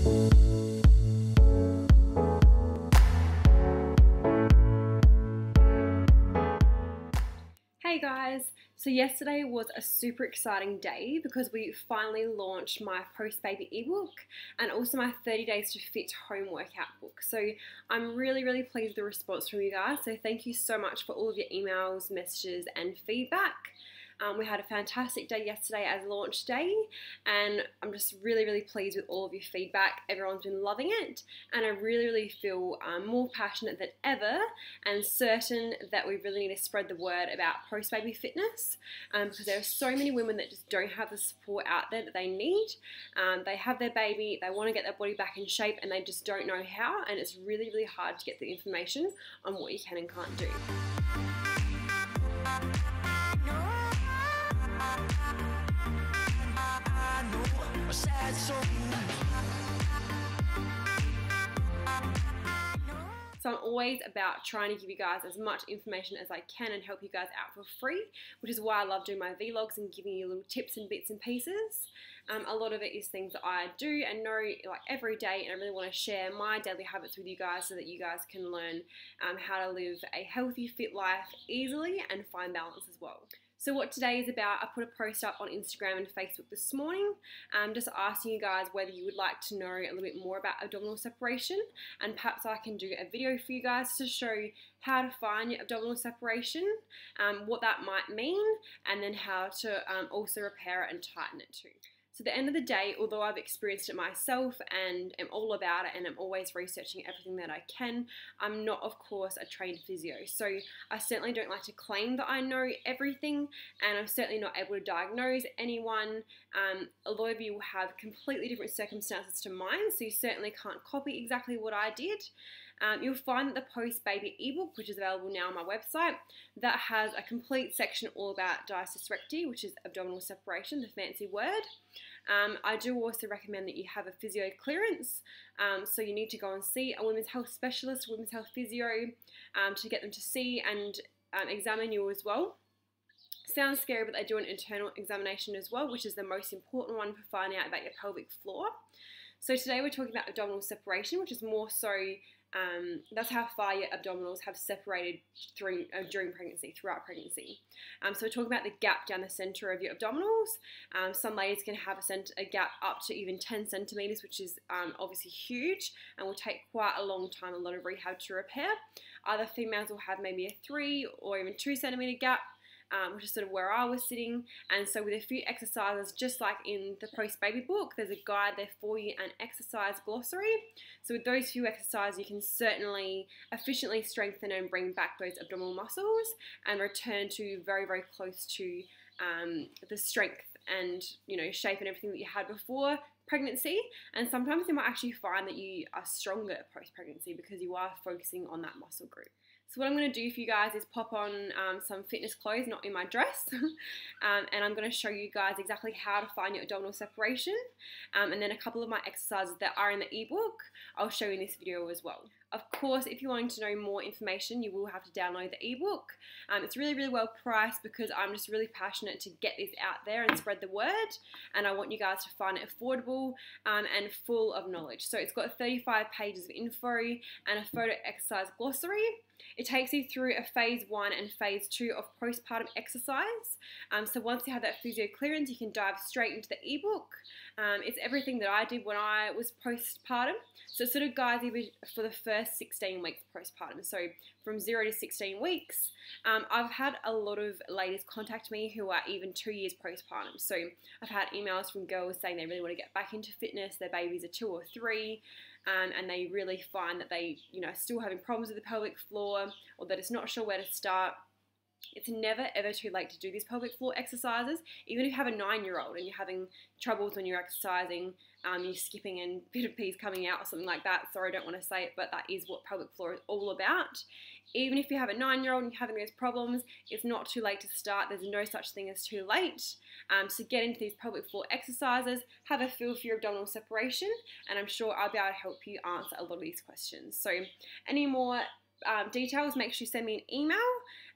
Hey guys, so yesterday was a super exciting day because we finally launched my post-baby ebook and also my 30 days to fit home workout book. So I'm really pleased with the response from you guys. So thank you so much for all of your emails, messages and feedback. We had a fantastic day yesterday as launch day, and I'm just really pleased with all of your feedback. Everyone's been loving it, and I really feel more passionate than ever and certain that we really need to spread the word about post-baby fitness because there are so many women that just don't have the support out there that they need. They have their baby, they want to get their body back in shape, and they just don't know how, and it's really hard to get the information on what you can and can't do. So I'm always about trying to give you guys as much information as I can and help you guys out for free, which is why I love doing my vlogs and giving you little tips and bits and pieces. A lot of it is things that I do and know like every day, and I really want to share my daily habits with you guys so that you guys can learn how to live a healthy, fit life easily and find balance as well. So what today is about, I put a post up on Instagram and Facebook this morning, just asking you guys whether you would like to know a little bit more about abdominal separation, and perhaps I can do a video for you guys to show how to find your abdominal separation, what that might mean, and then how to also repair it and tighten it too. So at the end of the day, although I've experienced it myself and am all about it and I'm always researching everything that I can, I'm not, of course, a trained physio. So I certainly don't like to claim that I know everything, and I'm certainly not able to diagnose anyone. A lot of you will have completely different circumstances to mine, so you certainly can't copy exactly what I did. You'll find that the post-baby ebook, which is available now on my website, that has a complete section all about Diastis Recti, which is abdominal separation, the fancy word. I do also recommend that you have a physio clearance, so you need to go and see a women's health specialist, women's health physio, to get them to see and examine you as well. Sounds scary, but they do an internal examination as well, which is the most important one for finding out about your pelvic floor. So today we're talking about abdominal separation, which is more so that's how far your abdominals have separated during pregnancy, throughout pregnancy. So we're talking about the gap down the center of your abdominals. Some ladies can have a gap up to even 10 centimeters, which is obviously huge and will take quite a long time, a lot of rehab to repair. Other females will have maybe a 3 or even 2 centimeter gap, which is sort of where I was sitting. And so with a few exercises, just like in the post-baby book, there's a guide there for you, an exercise glossary. So with those few exercises, you can certainly efficiently strengthen and bring back those abdominal muscles and return to very close to the strength and, you know, shape and everything that you had before pregnancy. And sometimes you might actually find that you are stronger post-pregnancy because you are focusing on that muscle group. So what I'm going to do for you guys is pop on some fitness clothes, not in my dress, and I'm going to show you guys exactly how to find your abdominal separation, and then a couple of my exercises that are in the ebook I'll show you in this video as well. Of course, if you're wanting to know more information, you will have to download the ebook. It's really well priced because I'm just really passionate to get this out there and spread the word, and I want you guys to find it affordable and full of knowledge. So it's got 35 pages of info and a photo exercise glossary. It takes you through a phase 1 and phase 2 of postpartum exercise. So once you have that physio clearance, you can dive straight into the ebook. It's everything that I did when I was postpartum. So it sort of guides you for the first 16 weeks postpartum. So from 0 to 16 weeks. I've had a lot of ladies contact me who are even 2 years postpartum. So I've had emails from girls saying they really want to get back into fitness. Their babies are 2 or 3. And they really find that they, you know, are still having problems with the pelvic floor, or that it's not sure where to start. It's never ever too late to do these pelvic floor exercises. Even if you have a 9-year-old and you're having troubles when you're exercising, you're skipping and a bit of pee's coming out or something like that. Sorry, I don't want to say it, but that is what pelvic floor is all about. Even if you have a 9-year-old and you're having those problems, it's not too late to start. There's no such thing as too late. So get into these pelvic floor exercises, have a feel for your abdominal separation, and I'm sure I'll be able to help you answer a lot of these questions. So any more details, make sure you send me an email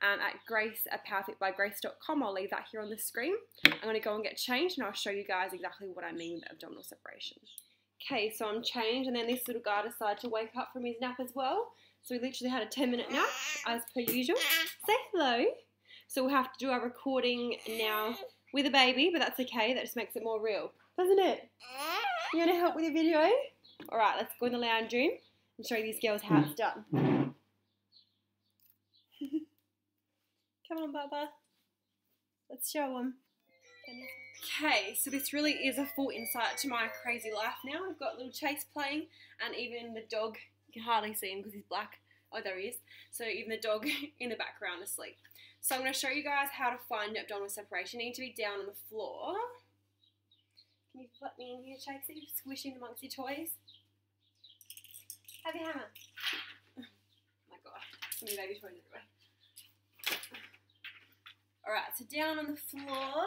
at grace@powerfitbygrace.com. I'll leave that here on the screen. I'm going to go and get changed, and I'll show you guys exactly what I mean with abdominal separation. Okay, so I'm changed, and then this little guy decided to wake up from his nap as well. So we literally had a 10-minute nap, as per usual. Say hello. So we'll have to do our recording now with a baby, but that's okay. That just makes it more real, doesn't it? You want to help with your video? All right, let's go in the lounge room and show these girls how it's done. Come on, Baba. Let's show them. Okay, so this really is a full insight to my crazy life now. I've got little Chase playing, and even the dog, you can hardly see him because he's black. Oh, there he is. So even the dog in the background asleep. So I'm going to show you guys how to find your abdominal separation. You need to be down on the floor. Can you let me in here, Chase? Are you squishing amongst your toys? Have your hammer. Oh my god, so many baby toys everywhere. Alright, so down on the floor.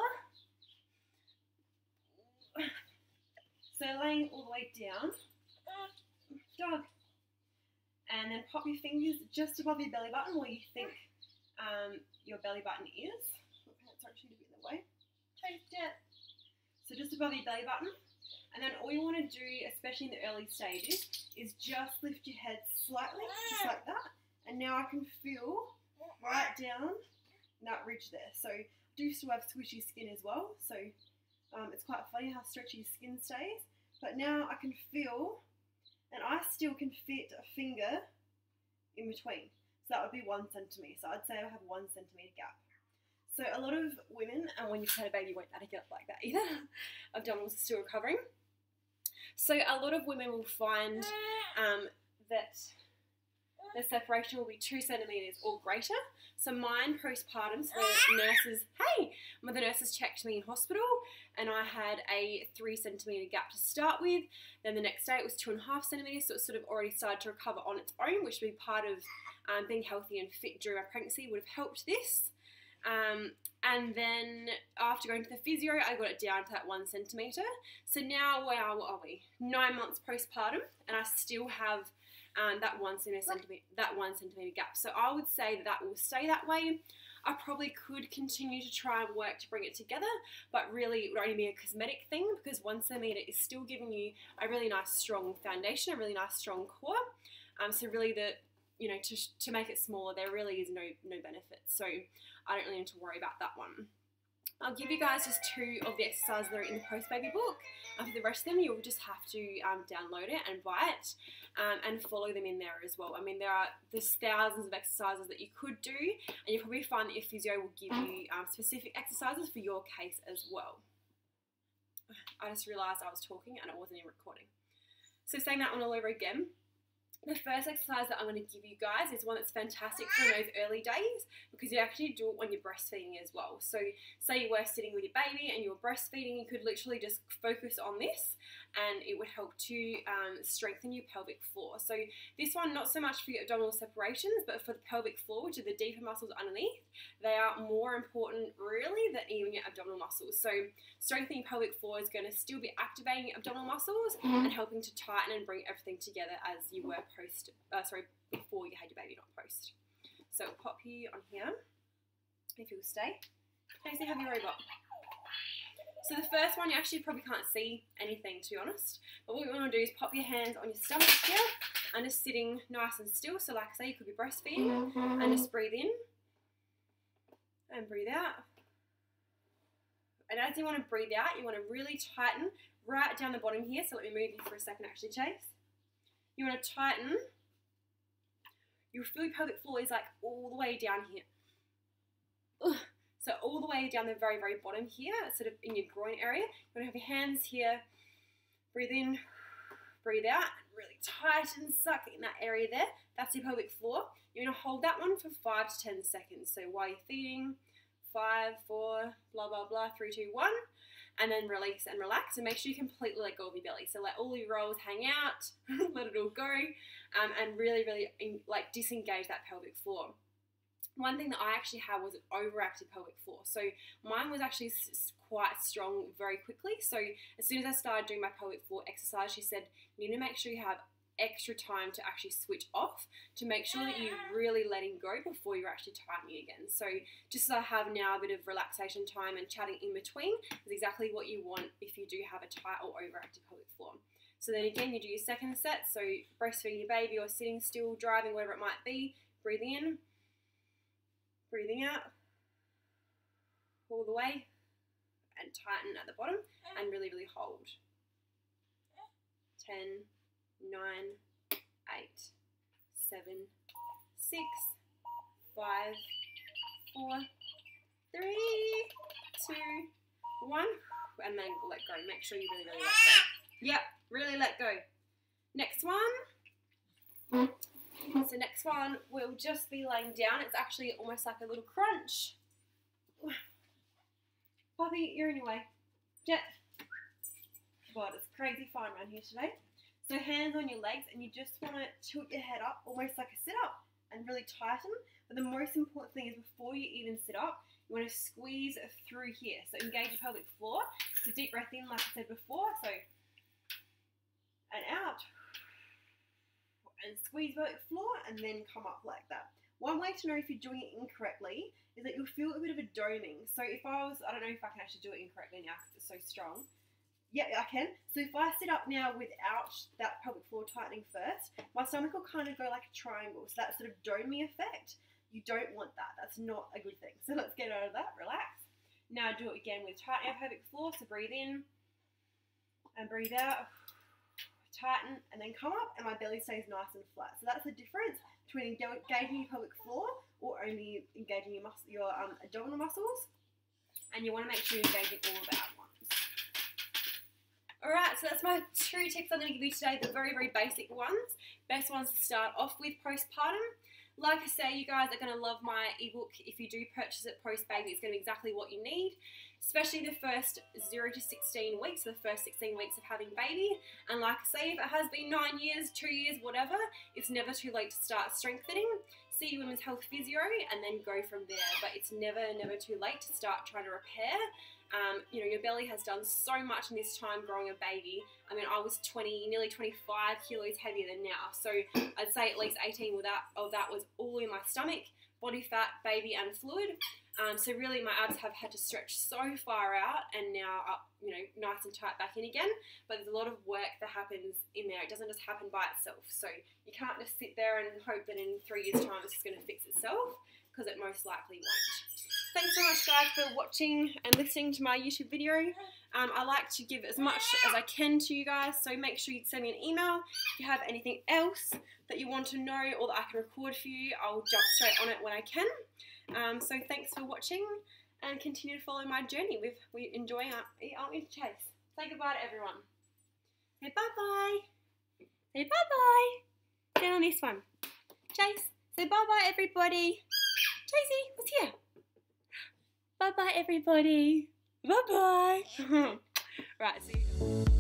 So laying all the way down. Dog. And then pop your fingers just above your belly button where you think your belly button is. My pants are actually a bit in the way. Chase it. So just above your belly button. And then all you want to do, especially in the early stages, is just lift your head slightly, just like that. And now I can feel right down that ridge there. So I do still have squishy skin as well. So it's quite funny how stretchy your skin stays. But now I can feel, and I still can fit a finger in between. So that would be 1 centimetre. So I'd say I have 1 centimetre gap. So a lot of women, and when you've had a baby, you won't be able to get up like that either. Abdominals are still recovering. So a lot of women will find that the separation will be 2 centimetres or greater. So mine postpartum, so the nurses checked me in hospital, and I had a 3 centimetre gap to start with. Then the next day it was 2.5 centimetres, so it sort of already started to recover on its own, which would be part of being healthy and fit during my pregnancy would have helped this. And then after going to the physio, I got it down to that 1 centimetre. So now, what are we? 9 months postpartum, and I still have that 1 centimetre gap. So I would say that will stay that way. I probably could continue to try and work to bring it together, but really it would only be a cosmetic thing, because 1 centimetre is still giving you a really nice strong foundation, a really nice strong core. So really to make it smaller, there really is no benefit. So I don't really need to worry about that one. I'll give you guys just 2 of the exercises that are in the post-baby book. For the rest of them, you'll just have to download it and buy it and follow them in there as well. I mean, there's thousands of exercises that you could do, and you'll probably find that your physio will give you specific exercises for your case as well. I just realised I was talking and it wasn't even recording. So saying that one all over again. The first exercise that I'm going to give you guys is one that's fantastic for those early days, because you actually do it when you're breastfeeding as well. So say you were sitting with your baby and you were breastfeeding, you could literally just focus on this and it would help to strengthen your pelvic floor. So this one, not so much for your abdominal separations, but for the pelvic floor, which are the deeper muscles underneath. They are more important really than even your abdominal muscles. So strengthening your pelvic floor is going to still be activating your abdominal muscles and helping to tighten and bring everything together as you were before you had your baby, not post. So I'll pop you on here, if you'll stay. Okay, so have your robot. So the first one, you actually probably can't see anything, to be honest. But what you want to do is pop your hands on your stomach here and just sitting nice and still. So like I say, you could be breastfeeding and just breathe in and breathe out. And as you want to breathe out, you want to really tighten right down the bottom here. So let me move you for a second actually, Chase. You want to tighten. Your pelvic floor is like all the way down here. Ugh. So all the way down the very, very bottom here, sort of in your groin area. You want to have your hands here. Breathe in, breathe out. Really tighten, suck in that area there. That's your pelvic floor. You're going to hold that one for 5 to 10 seconds. So while you're feeding, 5, 4, blah, blah, blah, 3, 2, 1. And then release and relax, and make sure you completely let go of your belly. So let all your rolls hang out, let it all go, and really, really like disengage that pelvic floor. One thing that I actually had was an overactive pelvic floor. So mine was actually quite strong very quickly. So as soon as I started doing my pelvic floor exercise, she said, you need to make sure you have extra time to actually switch off, to make sure that you're really letting go before you're actually tightening again. So just as I have now a bit of relaxation time and chatting in between is exactly what you want if you do have a tight or overactive pelvic floor. So then again, you do your second set, so breastfeeding your baby or sitting still, driving, whatever it might be, breathing in, breathing out, all the way, and tighten at the bottom, and really, really hold. 10, 9, 8, 7, 6, 5, 4, 3, 2, 1, and then let go. Make sure you really, really let go. Yep, really let go. Next one. So next one, we'll just be laying down. It's actually almost like a little crunch. Puppy, you're in your way. Jet. God, it's crazy fine around here today. So hands on your legs, and you just want to tilt your head up, almost like a sit-up, and really tighten. But the most important thing is before you even sit up, you want to squeeze through here. So engage your pelvic floor. So deep breath in, like I said before. So, and out. And squeeze pelvic floor, and then come up like that. One way to know if you're doing it incorrectly is that you'll feel a bit of a doming. So if I don't know if I can actually do it incorrectly now because it's so strong. Yeah, I can. So if I sit up now without that pelvic floor tightening first, my stomach will kind of go like a triangle. So that sort of doming effect, you don't want that. That's not a good thing. So let's get out of that, relax. Now do it again with tightening our pelvic floor. So breathe in and breathe out. Tighten and then come up, and my belly stays nice and flat. So that's the difference between engaging your pelvic floor or only engaging your abdominal muscles. And you want to make sure you're engaging all of that at once. Alright, so that's my 2 tips I'm going to give you today, the very, very basic ones. Best ones to start off with postpartum. Like I say, you guys are going to love my ebook. If you do purchase it post-baby, it's going to be exactly what you need, especially the first 0 to 16 weeks, so the first 16 weeks of having baby. And like I say, if it has been 9 years, 2 years, whatever, it's never too late to start strengthening. See your women's health physio and then go from there. But it's never, never too late to start trying to repair. You know, your belly has done so much in this time growing a baby. I mean, I was nearly 25 kilos heavier than now. So I'd say at least 18 of that was all in my stomach, body fat, baby, and fluid. So really my abs have had to stretch so far out and now up, you know, nice and tight back in again. But there's a lot of work that happens in there. It doesn't just happen by itself. So you can't just sit there and hope that in 3 years' time it's just going to fix itself, because it most likely won't. Thanks so much, guys, for watching and listening to my YouTube video. I like to give as much as I can to you guys, so make sure you send me an email if you have anything else that you want to know or that I can record for you. I'll jump straight on it when I can. So thanks for watching, and continue to follow my journey. We're enjoying our Chase. Say goodbye to everyone. Say bye-bye. Say bye-bye. Down on this one. Chase, say bye-bye, everybody. Chasey, what's here? Bye-bye, everybody. Bye-bye. Right, see you.